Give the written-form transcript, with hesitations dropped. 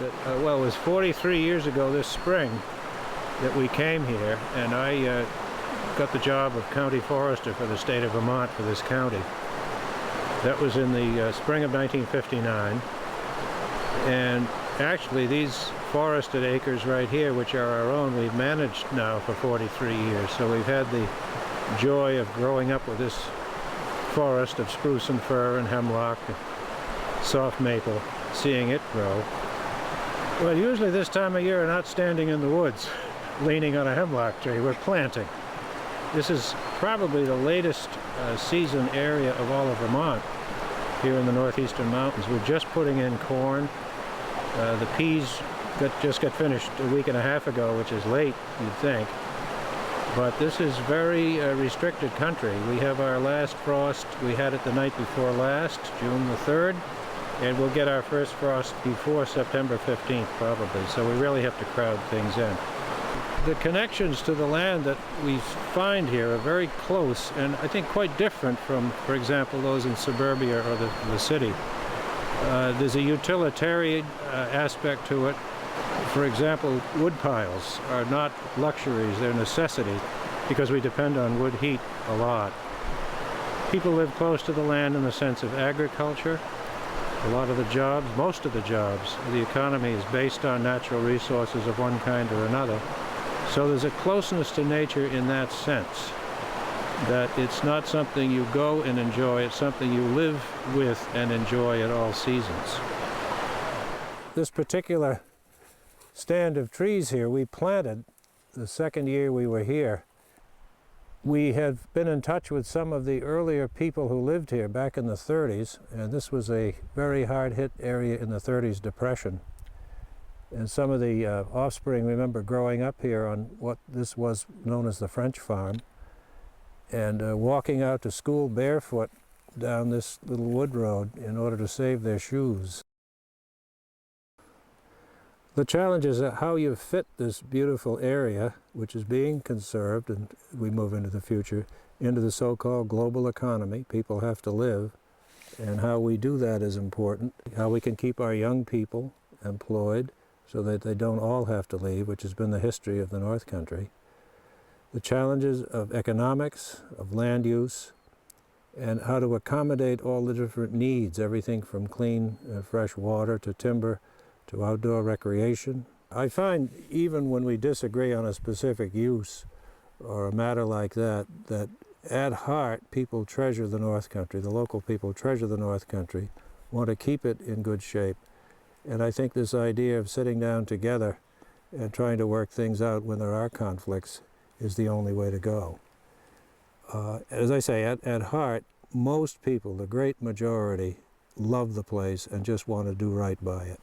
that, well, it was 43 years ago this spring that we came here, and I got the job of county forester for the state of Vermont for this county. That was in the spring of 1959, and actually these forested acres right here, which are our own, we've managed now for 43 years. So we've had the joy of growing up with this forest of spruce and fir and hemlock, and soft maple, seeing it grow. Well, usually this time of year we're not standing in the woods leaning on a hemlock tree, we're planting. This is probably the latest season area of all of Vermont here in the northeastern mountains. We're just putting in corn. The peas just got finished a week and a half ago, which is late, you'd think. But this is very restricted country. We have our last frost, we had it the night before last, June the 3rd, and we'll get our first frost before September 15th probably, so we really have to crowd things in. The connections to the land that we find here are very close and I think quite different from, for example, those in suburbia or the city. There's a utilitarian aspect to it. For example, wood piles are not luxuries, they're necessity because we depend on wood heat a lot. People live close to the land in the sense of agriculture. A lot of the jobs, most of the jobs, the economy is based on natural resources of one kind or another. So there's a closeness to nature in that sense, that it's not something you go and enjoy, it's something you live with and enjoy at all seasons. This particular stand of trees here we planted the second year we were here. We had been in touch with some of the earlier people who lived here back in the 30s, and this was a very hard-hit area in the 30s depression. And some of the offspring remember growing up here on what this was known as the French farm, and walking out to school barefoot down this little wood road in order to save their shoes. The challenge is how you fit this beautiful area, which is being conserved, and we move into the future, into the so-called global economy. People have to live, and how we do that is important. How we can keep our young people employed so that they don't all have to leave, which has been the history of the North Country. The challenges of economics, of land use, and how to accommodate all the different needs, everything from clean, fresh water to timber, to outdoor recreation. I find even when we disagree on a specific use or a matter like that, that at heart people treasure the North Country, the local people treasure the North Country, want to keep it in good shape. And I think this idea of sitting down together and trying to work things out when there are conflicts is the only way to go. As I say, at heart, most people, the great majority, love the place and just want to do right by it.